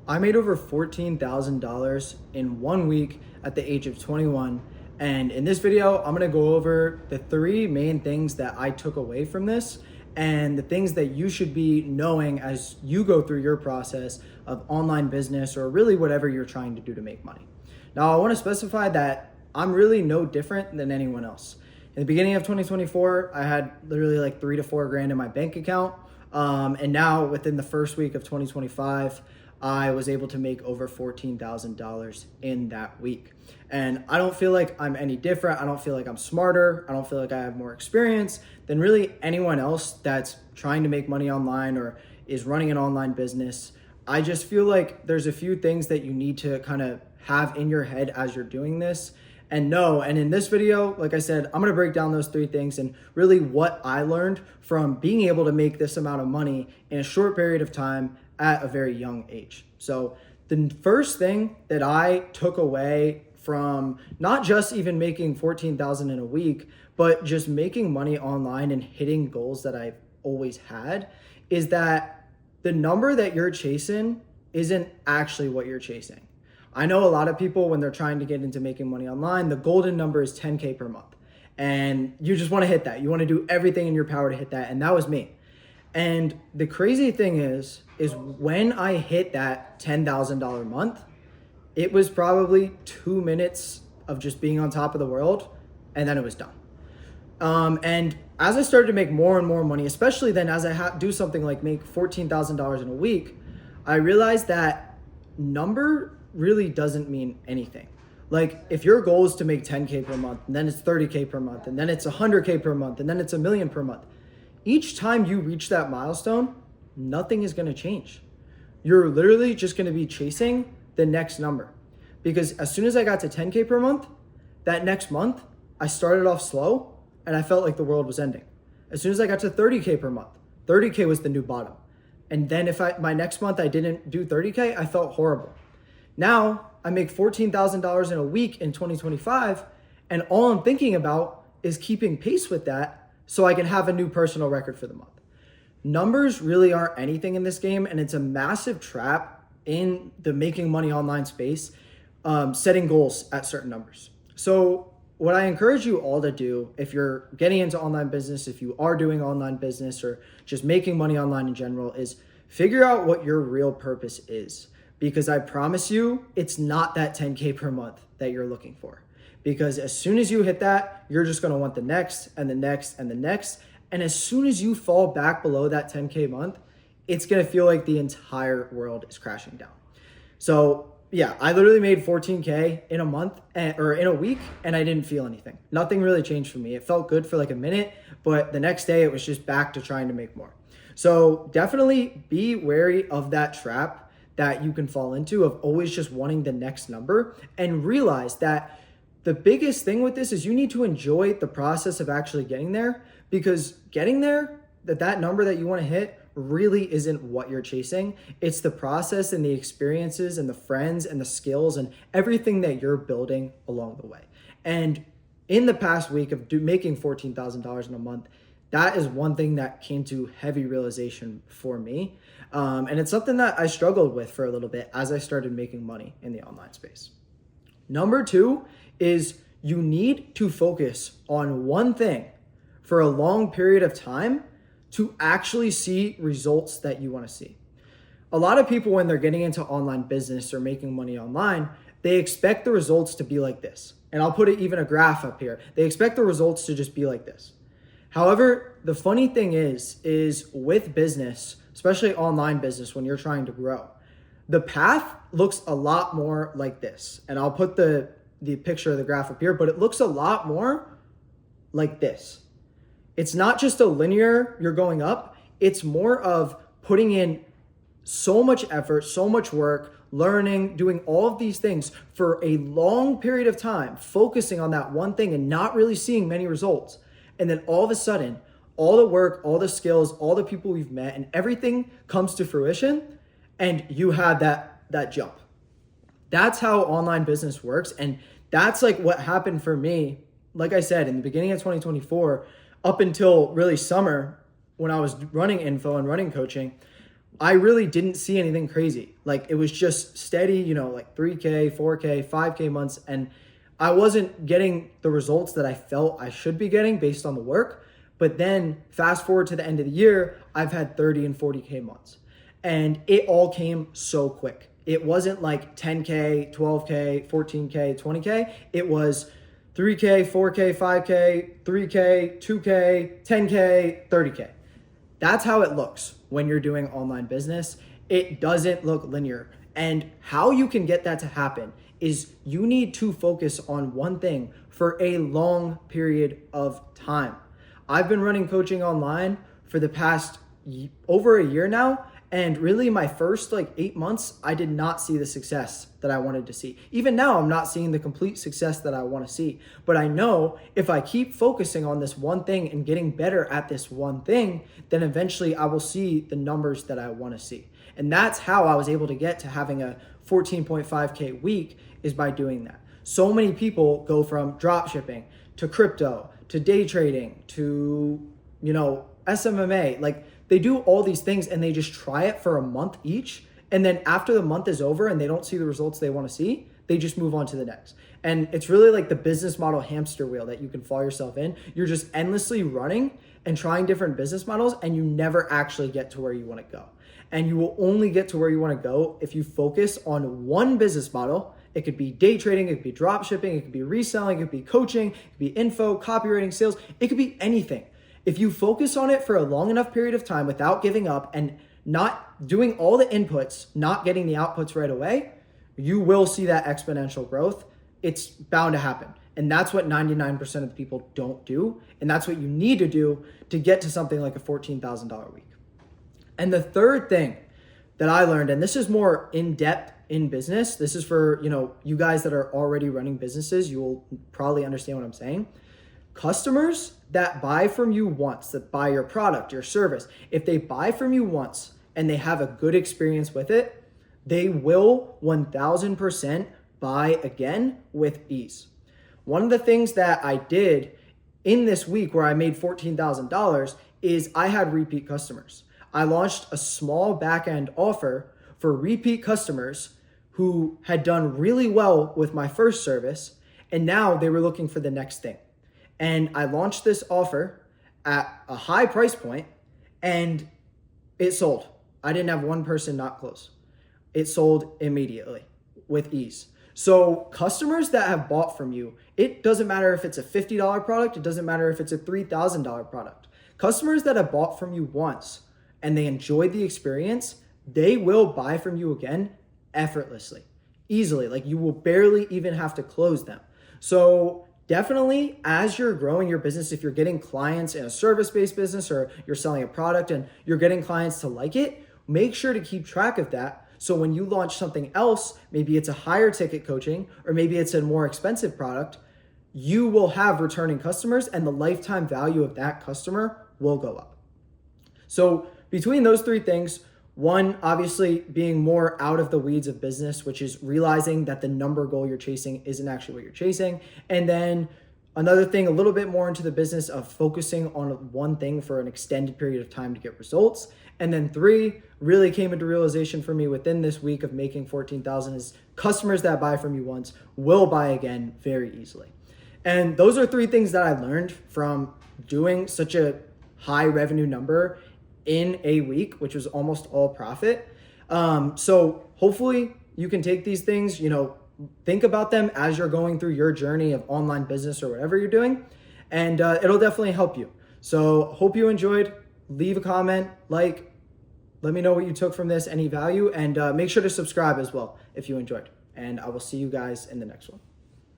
I made over $14,000 in 1 week at the age of 21. And in this video, I'm gonna go over the three main things that I took away from this and the things that you should be knowing as you go through your process of online business or really whatever you're trying to do to make money. Now, I wanna specify that I'm really no different than anyone else. In the beginning of 2024, I had literally like 3 to 4 grand in my bank account. And now within the first week of 2025, I was able to make over $14,000 in that week. And I don't feel like I'm any different. I don't feel like I'm smarter. I don't feel like I have more experience than really anyone else that's trying to make money online or is running an online business. I just feel like there's a few things that you need to kind of have in your head as you're doing this and know. And in this video, like I said, I'm gonna break down those three things and really what I learned from being able to make this amount of money in a short period of time at a very young age. So the first thing that I took away from not just even making 14,000 in a week, but just making money online and hitting goals that I've always had is that the number that you're chasing isn't actually what you're chasing. I know a lot of people when they're trying to get into making money online, the golden number is 10K per month. And you just want to hit that. You want to do everything in your power to hit that. And that was me. And the crazy thing is when I hit that $10,000 month, it was probably 2 minutes of just being on top of the world, and then it was done. And as I started to make more and more money, especially then as I do something like make $14,000 in a week, I realized that number really doesn't mean anything. Like if your goal is to make 10K per month, and then it's 30K per month, and then it's 100K per month, and then it's 1 million per month, each time you reach that milestone, nothing is going to change. You're literally just going to be chasing the next number. Because as soon as I got to 10K per month, that next month, I started off slow and I felt like the world was ending. As soon as I got to 30K per month, 30K was the new bottom. And then if my next month I didn't do 30K, I felt horrible. Now I make $14,000 in a week in 2025, and all I'm thinking about is keeping pace with that so I can have a new personal record for the month. Numbers really aren't anything in this game, and it's a massive trap in the making money online space, setting goals at certain numbers. So what I encourage you all to do, if you're getting into online business, if you are doing online business or just making money online in general, is figure out what your real purpose is. Because I promise you, it's not that 10K per month that you're looking for. Because as soon as you hit that, you're just gonna want the next and the next and the next. And as soon as you fall back below that 10K a month, it's gonna feel like the entire world is crashing down. So yeah, I literally made 14K in a month or in a week, and I didn't feel anything. Nothing really changed for me. It felt good for like a minute, but the next day it was just back to trying to make more. So definitely be wary of that trap that you can fall into of always just wanting the next number, and realize that the biggest thing with this is you need to enjoy the process of actually getting there, because getting there, that number that you want to hit really isn't what you're chasing. It's the process and the experiences and the friends and the skills and everything that you're building along the way. And in the past week of making $14,000 in a month, that is one thing that came to heavy realization for me. And it's something that I struggled with for a little bit as I started making money in the online space. Number two is you need to focus on one thing for a long period of time to actually see results that you want to see. A lot of people, when they're getting into online business or making money online, they expect the results to be like this. And I'll put even a graph up here. They expect the results to just be like this. However, the funny thing is with business, especially online business, when you're trying to grow, the path looks a lot more like this. And I'll put the picture of the graph up here, but it looks a lot more like this. It's not just a linear, you're going up. It's more of putting in so much effort, so much work, learning, doing all of these things for a long period of time, focusing on that one thing and not really seeing many results. And then all of a sudden, all the work, all the skills, all the people we've met, and everything comes to fruition, and you had that jump. That's how online business works. And that's like what happened for me. Like I said, in the beginning of 2024, up until really summer, when I was running info and running coaching, I really didn't see anything crazy. Like it was just steady, like 3K, 4K, 5K months. And I wasn't getting the results that I felt I should be getting based on the work. But then fast forward to the end of the year, I've had 30 and 40K months. And it all came so quick. It wasn't like 10K, 12K, 14K, 20K. It was 3K, 4K, 5K, 3K, 2K, 10K, 30K. That's how it looks when you're doing online business. It doesn't look linear. And how you can get that to happen is you need to focus on one thing for a long period of time. I've been running coaching online for the past over a year now. And really my first 8 months, I did not see the success that I wanted to see. Even now, I'm not seeing the complete success that I want to see. But I know if I keep focusing on this one thing and getting better at this one thing, then eventually I will see the numbers that I want to see. And that's how I was able to get to having a 14.5K week, is by doing that. So many people go from drop shipping to crypto to day trading to, SMMA. They do all these things and they just try it for a month each. And then after the month is over and they don't see the results they want to see, they just move on to the next. And it's really like the business model hamster wheel that you can fall yourself in. You're just endlessly running and trying different business models, and you never actually get to where you want to go. And you will only get to where you want to go if you focus on one business model. It could be day trading, it could be drop shipping, it could be reselling, it could be coaching, it could be info, copywriting, sales. It could be anything. If you focus on it for a long enough period of time without giving up and not doing all the inputs, not getting the outputs right away, you will see that exponential growth. It's bound to happen. And that's what 99% of the people don't do. And that's what you need to do to get to something like a $14,000 week. And the third thing that I learned, and this is more in depth in business, this is for, you guys that are already running businesses, you will probably understand what I'm saying. Customers that buy from you once, that buy your product, your service, if they buy from you once and they have a good experience with it, they will 1000% buy again with ease. One of the things that I did in this week where I made $14,000 is I had repeat customers. I launched a small back-end offer for repeat customers who had done really well with my first service, and now they were looking for the next thing. And I launched this offer at a high price point and it sold. I didn't have one person not close. It sold immediately with ease. So customers that have bought from you, it doesn't matter if it's a $50 product, it doesn't matter if it's a $3,000 product. Customers that have bought from you once and they enjoyed the experience, they will buy from you again effortlessly, easily. Like you will barely even have to close them. So definitely, as you're growing your business, if you're getting clients in a service-based business or you're selling a product and you're getting clients to like it, make sure to keep track of that. So when you launch something else, maybe it's a higher ticket coaching, or maybe it's a more expensive product, you will have returning customers and the lifetime value of that customer will go up. So between those three things, one, obviously being more out of the weeds of business, which is realizing that the number goal you're chasing isn't actually what you're chasing. And then another thing, a little bit more into the business of focusing on one thing for an extended period of time to get results. And then three, really came into realization for me within this week of making 14,000 is customers that buy from you once will buy again very easily. And those are three things that I learned from doing such a high revenue number in a week, which was almost all profit. So hopefully you can take these things, think about them as you're going through your journey of online business or whatever you're doing, and it'll definitely help you. So hope you enjoyed. Leave a comment, let me know what you took from this, any value, and make sure to subscribe as well if you enjoyed. And I will see you guys in the next one.